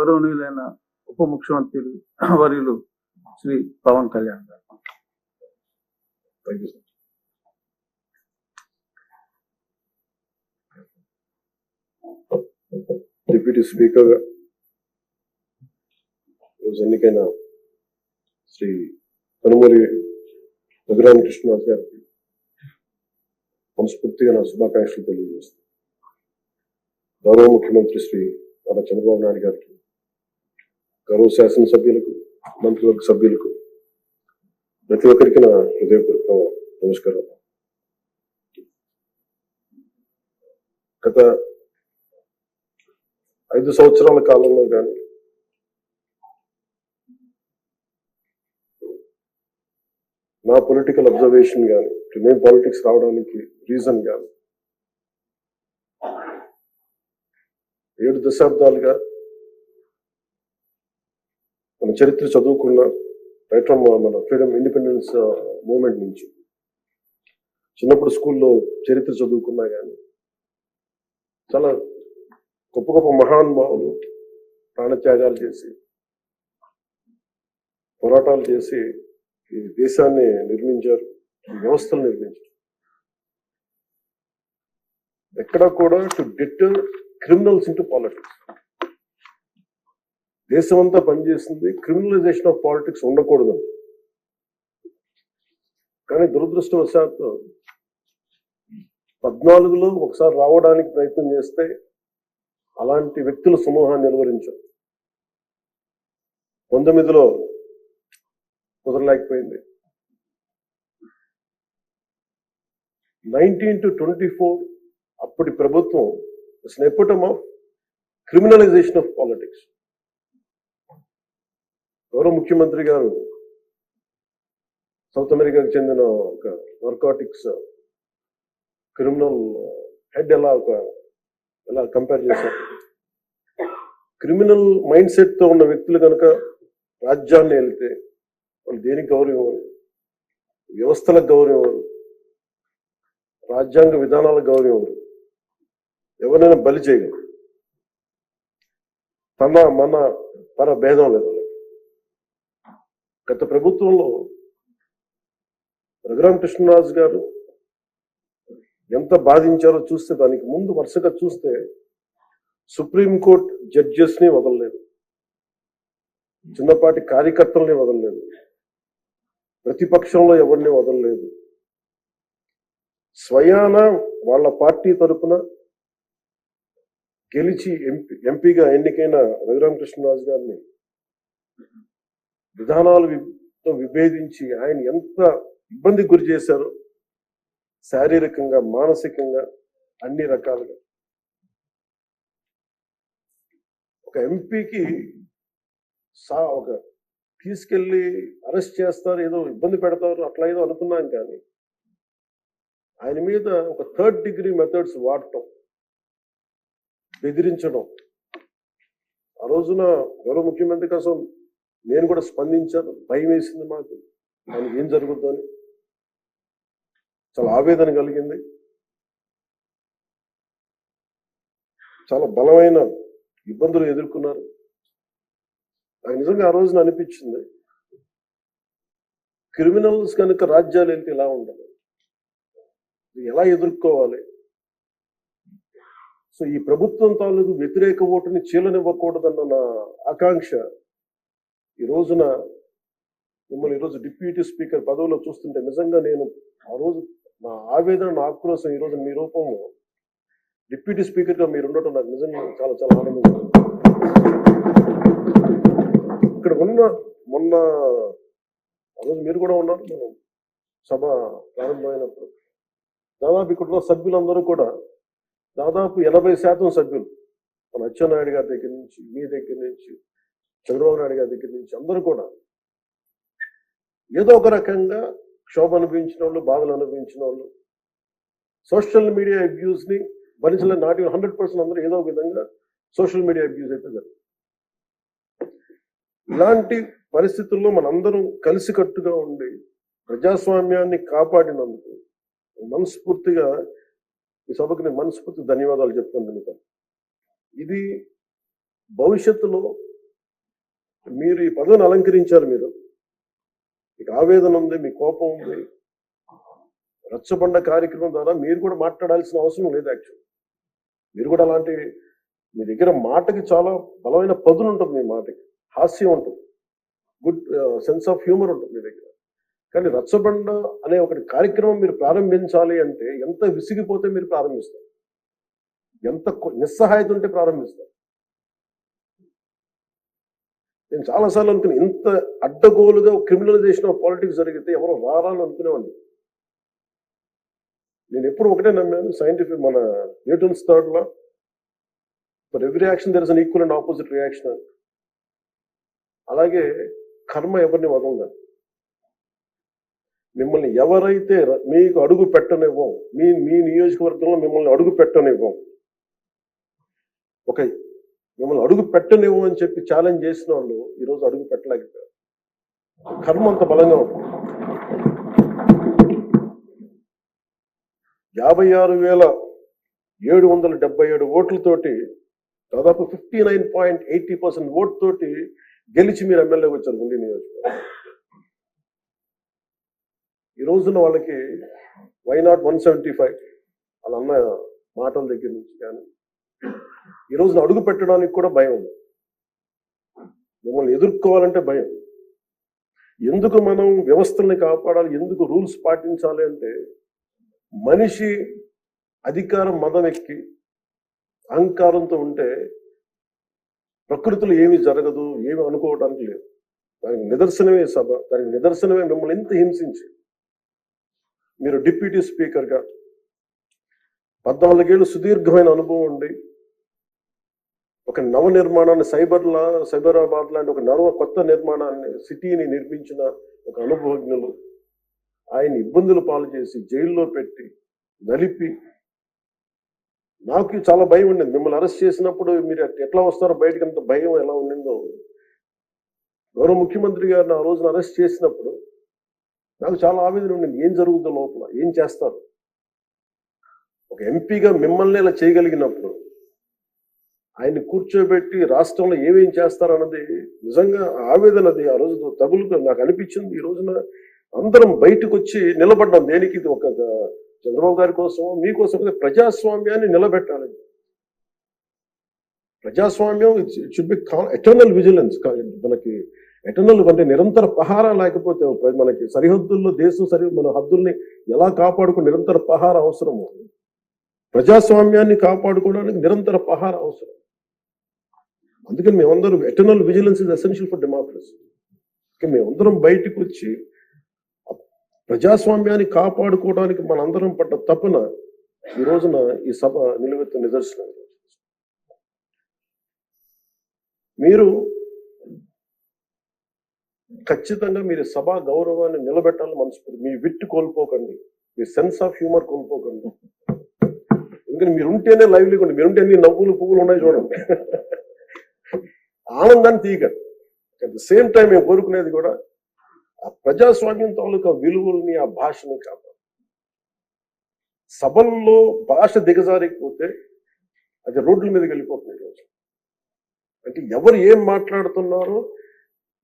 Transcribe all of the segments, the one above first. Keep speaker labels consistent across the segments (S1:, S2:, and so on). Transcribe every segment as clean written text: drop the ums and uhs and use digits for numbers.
S1: గౌరవనీయులైన ఉప ముఖ్యమంత్రి వర్యులు శ్రీ పవన్ కళ్యాణ్ గారు.
S2: డిప్యూటీ స్పీకర్ ఎన్నికైన శ్రీ కనుమూరి రఘురామకృష్ణరాజు గారికి మనస్ఫూర్తిగా నా శుభాకాంక్షలు తెలియజేస్తాను. గౌరవ ముఖ్యమంత్రి శ్రీ నారా చంద్రబాబు నాయుడు గారికి, గౌరవ శాసనసభ్యులకు, మంత్రివర్గ సభ్యులకు, ప్రతి ఒక్కరికి నా హృదయపూర్వక నమస్కారం. గత 5 సంవత్సరాల కాలంలో కానీ నా పొలిటికల్ అబ్జర్వేషన్ కానీ నేను పాలిటిక్స్ రావడానికి రీజన్ కానీ 7 దశాబ్దాలుగా మన చరిత్ర చదువుకున్న రైట్ ఫ్రమ్ మన ఫ్రీడమ్ ఇండిపెండెన్స్ మూమెంట్ నుంచి చిన్నప్పుడు స్కూల్లో చరిత్ర చదువుకున్నా కానీ చాలా గొప్ప గొప్ప మహానుభావులు ప్రాణత్యాగాలు చేసి పోరాటాలు చేసి ఈ దేశాన్ని నిర్మించారు, ఈ వ్యవస్థను నిర్మించారు. ఎక్కడా కూడా to deter criminals into politics. దేశం అంతా పనిచేసింది క్రిమినలైజేషన్ ఆఫ్ పాలిటిక్స్ ఉండకూడదు. కానీ దురదృష్టవశాత్తు 14లో ఒకసారి రావడానికి ప్రయత్నం చేస్తే అలాంటి వ్యక్తుల సమూహాన్ని నిలువరించారు. 19లో కుదరలేకపోయింది. 19 to 24 అప్పటి ప్రభుత్వం ఎపిటమ్ ఆఫ్ క్రిమినలైజేషన్ ఆఫ్ పాలిటిక్స్. గౌరవ ముఖ్యమంత్రి గారు సౌత్ అమెరికాకు చెందిన ఒక నార్కోటిక్స్ క్రిమినల్ హెడ్ ఎలా కంపేర్ చేశారు. క్రిమినల్ మైండ్ సెట్ తో ఉన్న వ్యక్తులు కనుక రాజ్యాన్ని వెళ్తే వాళ్ళు దేనికి గౌరవం ఇవ్వరు, వ్యవస్థలకు గౌరవం ఇవ్వరు, రాజ్యాంగ విధానాలకు గౌరవం ఇవ్వరు, ఎవరైనా బలి చేయగలరు. మన పర భేదం లేదు. గత ప్రభుత్వంలో రఘురామకృష్ణరాజు గారు ఎంత బాధించారో చూస్తే, దానికి ముందు వరుసగా చూస్తే సుప్రీంకోర్టు జడ్జెస్ ని వదలలేదు, చిన్నపాటి కార్యకర్తల్ని వదలలేదు, ప్రతిపక్షంలో ఎవరిని వదలలేదు. స్వయాన వాళ్ళ పార్టీ తరఫున గెలిచి ఎంపీగా ఎన్నికైన రఘురామకృష్ణరాజు గారిని విధానాలతో విభేదించి ఆయన ఎంత ఇబ్బందికి గురి చేశారో, శారీరకంగా, మానసికంగా, అన్ని రకాలుగా. ఒక ఎంపీకి ఒక తీసుకెళ్లి అరెస్ట్ చేస్తారు, ఏదో ఇబ్బంది పెడతారు, అట్లా ఏదో అనుకున్నాం. కానీ ఆయన మీద ఒక 3rd degree మెథడ్స్ వాడటం, బెదిరించడం. ఆ రోజున గౌరవ ముఖ్యమంత్రి కోసం నేను కూడా స్పందించాను. భయం వేసింది మాకు, ఆయనకి ఏం జరుగుద్దో అని. చాలా ఆవేదన కలిగింది. చాలా బలమైన ఇబ్బందులు ఎదుర్కొన్నారు. నాకు నిజంగా ఆ రోజున అనిపించింది, క్రిమినల్స్ కనుక రాజ్యాలు వెళ్తే ఎలా ఉండాలి, ఎలా ఎదుర్కోవాలి. సో ఈ ప్రభుత్వం తాలూకు వ్యతిరేక ఓటుని చీలనివ్వకూడదన్న నా ఆకాంక్ష ఈ రోజున మిమ్మల్ని ఈరోజు డిప్యూటీ స్పీకర్ పదవిలో చూస్తుంటే నిజంగా నేను ఆ రోజు నా ఆవేదన, నా ఆక్రోశం ఈరోజు మీ రూపంలో డిప్యూటీ స్పీకర్గా మీరు ఉండటం నాకు నిజంగా చాలా చాలా ఆనందంగా ఉంది. ఇక్కడ మొన్న ఆ రోజు మీరు కూడా ఉన్నారు. మనం సభ ప్రారంభమైనప్పుడు దాదాపు ఇక్కడ సభ్యులందరూ కూడా దాదాపు 80% సభ్యులు, మన అచ్చెన్నాయుడు గారి దగ్గర నుంచి, మీ దగ్గర నుంచి, చంద్రబాబు నాయుడు గారి దగ్గర నుంచి అందరూ కూడా ఏదో ఒక రకంగా క్షోభ అనుభవించిన వాళ్ళు, బాధలు అనుభవించిన వాళ్ళు, సోషల్ మీడియా అబ్యూస్ ని భరించలేని నాటి 100% అందరూ ఏదో ఒక విధంగా సోషల్ మీడియా అబ్యూస్ అయితే జరిగింది. ఇలాంటి పరిస్థితుల్లో మనందరం కలిసికట్టుగా ఉండి ప్రజాస్వామ్యాన్ని కాపాడినందుకు మనస్ఫూర్తిగా ఈ సభకు నేను మనస్ఫూర్తి ధన్యవాదాలు చెప్పుకుంటున్నాను. ఇది భవిష్యత్తులో మీరు ఈ పదవిని అలంకరించారు. మీరు మీకు ఆవేదన ఉంది, మీ కోపం ఉంది. రచ్చబండ కార్యక్రమం ద్వారా మీరు కూడా మాట్లాడాల్సిన అవసరం లేదు. యాక్చువల్ మీరు కూడా అలాంటి, మీ దగ్గర మాటకి చాలా బలమైన పదును ఉంటుంది. మీ మాటకి హాస్యం ఉంటుంది, గుడ్ సెన్స్ ఆఫ్ హ్యూమర్ ఉంటుంది మీ దగ్గర. కానీ రచ్చబండ అనే ఒకటి కార్యక్రమం మీరు ప్రారంభించాలి అంటే ఎంత విసిగిపోతే మీరు ప్రారంభిస్తారు, ఎంత నిస్సహాయత ఉంటే ప్రారంభిస్తారు. నేను చాలాసార్లు అనుకున్నాను, ఇంత అడ్డగోలుగా క్రిమినలైజేషన్ ఆఫ్ పాలిటిక్స్ జరిగితే ఎవరో రారాలని అనుకునేవాడిని. నేను ఎప్పుడు ఒకటే నమ్మాను, సైంటిఫిక్ మన Newton's third law, for every action there is an equal and opposite reaction. అలాగే కర్మ ఎవరిని వదలదు. మిమ్మల్ని ఎవరైతే మీకు అడుగు పెట్టనివ్వం, మీ మీ నియోజకవర్గంలో మిమ్మల్ని అడుగు పెట్టనివ్వం, మిమ్మల్ని అడుగు పెట్టనివ్వం అని చెప్పి ఛాలెంజ్ చేసిన వాళ్ళు ఈరోజు అడుగు పెట్టలేకపోయారు. కర్మ అంత బలంగా ఉంటుంది. 56,777 ఓట్లతోటి దాదాపు 59.80% ఓట్ తోటి గెలిచి మీరు ఎమ్మెల్యేకి వచ్చారు గుండి నియోజకవర్గం. ఈ రోజున వాళ్ళకి వై నాట్ 175 అలా అన్న మాటల దగ్గర నుంచి కానీ ఈ రోజున అడుగు పెట్టడానికి కూడా భయం ఉంది. మిమ్మల్ని ఎదుర్కోవాలంటే భయం. ఎందుకు మనం వ్యవస్థల్ని కాపాడాలి, ఎందుకు రూల్స్ పాటించాలి అంటే, మనిషి అధికారం మదం ఎక్కి అహంకారంతో ఉంటే ప్రకృతిలో ఏమీ జరగదు, ఏమి అనుకోవడానికి లేదు. దానికి నిదర్శనమే సభ, దానికి నిదర్శనమే మిమ్మల్ని ఎంత హింసించి. మీరు డిప్యూటీ స్పీకర్గా 14 ఏళ్ళు సుదీర్ఘమైన అనుభవం ఉండి ఒక నవ నిర్మాణాన్ని సైబరాబాద్ లాంటి ఒక కొత్త నిర్మాణాన్ని, సిటీని నిర్మించిన ఒక అనుభవజ్ఞులు ఆయన ఇబ్బందులు పాలు చేసి జైల్లో పెట్టి నలిపి, నాకు చాలా భయం ఉండింది. మిమ్మల్ని అరెస్ట్ చేసినప్పుడు మీరు ఎట్లా వస్తారో బయటకు, అంత భయం ఎలా ఉండిందో. గౌరవ ముఖ్యమంత్రి గారిని ఆ రోజున అరెస్ట్ చేసినప్పుడు నాకు చాలా ఆవేదన ఉండింది. ఏం జరుగుతుందో లోపల, ఏం చేస్తారు. ఒక ఎంపీగా మిమ్మల్ని ఇలా చేయగలిగినప్పుడు ఆయన్ని కూర్చోబెట్టి రాష్ట్రంలో ఏమేం చేస్తారన్నది నిజంగా ఆవేదన. అది ఆ రోజు తగులుతో నాకు అనిపించింది. ఈ రోజున అందరం బయటకు వచ్చి నిలబడ్డాం. దేనికి? ఇది ఒక చంద్రబాబు గారి కోసం, మీకోసం, ప్రజాస్వామ్యాన్ని నిలబెట్టాలి. ప్రజాస్వామ్యం it should be eternal vigilance. మనకి ఎటర్నల్ అంటే నిరంతర పహారా లేకపోతే మనకి సరిహద్దుల్లో దేశం మన హద్దుల్ని ఎలా కాపాడుకుని నిరంతర పహారా అవసరము. ప్రజాస్వామ్యాన్ని కాపాడుకోవడానికి నిరంతర పహారా అవసరం. అందుకని మేమందరం eternal vigilance is essential for democracy. మేమందరం బయటకు వచ్చి ప్రజాస్వామ్యాన్ని కాపాడుకోవడానికి మనందరం పడ్డ తపన ఈ రోజున ఈ సభ నిలువెత్తు నిదర్శనం. మీరు ఖచ్చితంగా మీరు సభా గౌరవాన్ని నిలబెట్టాలని మనస్ఫూర్తి. మీ విట్టు కోల్పోకండి, మీ సెన్స్ ఆఫ్ హ్యూమర్ కోల్పోకండి. ఎందుకంటే మీరు ఉంటేనే లైవ్లీగా ఉండి, మీరుంటే ఎన్ని నవ్వులు పువ్వులు ఉన్నాయి చూడండి. ఆనందాన్ని తీయకండి. అట్ ద సేమ్ టైం మేము కోరుకునేది కూడా ఆ ప్రజాస్వామ్యం తాలూకా విలువల్ని, ఆ భాషని కాపాడు. సభల్లో భాష దిగజారిపోతే అది రోడ్ల మీదకి వెళ్ళిపోతుంది. ఈరోజు అంటే ఎవరు ఏం మాట్లాడుతున్నారో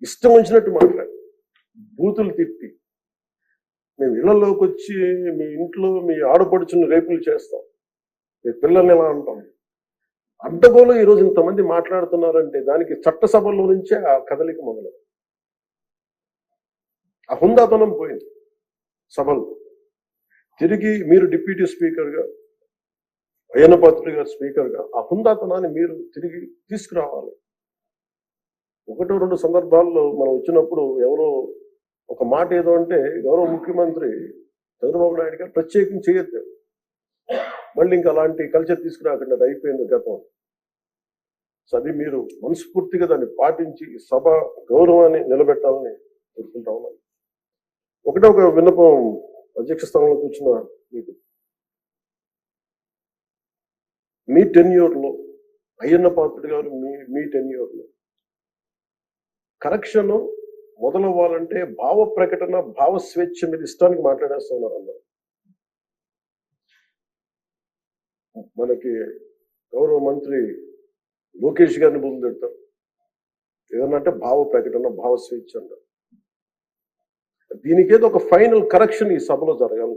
S2: ఇష్టం వచ్చినట్టు మాట్లాడి, బూతులు తిట్టి, మేము ఇళ్లలోకి వచ్చి మీ ఇంట్లో మీ ఆడపడుచుని రేపులు చేస్తాం, మీ పిల్లల్ని ఎలా అంటాం. అడ్డగోలు ఈరోజు ఇంతమంది మాట్లాడుతున్నారంటే దానికి చట్టసభల్లో నుంచే ఆ కదలిక మొదలు. ఆ హుందాతనం పోయింది సభలో. తిరిగి మీరు డిప్యూటీ స్పీకర్గా, అయ్యన్న పాత్రుడు గారు స్పీకర్గా ఆ హుందాతనాన్ని మీరు తిరిగి తీసుకురావాలి. 1-2 సందర్భాల్లో మనం వచ్చినప్పుడు ఎవరో ఒక మాట ఏదో అంటే గౌరవ ముఖ్యమంత్రి చంద్రబాబు నాయుడు గారు ప్రత్యేకించి చేయొద్దు, మళ్ళీ ఇంకా అలాంటి కల్చర్ తీసుకురాకండి, అది అయిపోయింది గతం. సో అది మీరు మనస్ఫూర్తిగా దాన్ని పాటించి సభ గౌరవాన్ని నిలబెట్టాలని కోరుకుంటా ఉన్నాను. ఒకటే ఒక విన్నపం అధ్యక్ష స్థానంలో కూర్చున్న మీకు, మీ టెన్యూర్లో అయ్యన్న పాత్రుడు గారు మీ టెన్యూర్లో కరెక్షన్ మొదలవ్వాలంటే భావ ప్రకటన, భావ స్వేచ్ఛ మీద ఇష్టానికి మాట్లాడేస్తా ఉన్నారు అందరూ. మనకి గౌరవ మంత్రి లోకేష్ గారిని బుద్ధి పెడతారు, ఏదన్నా అంటే భావ ప్రకటన, భావ స్వేచ్ఛ అన్నారు. దీనికేదో ఒక ఫైనల్ కరెక్షన్ ఈ సభలో జరగాలి.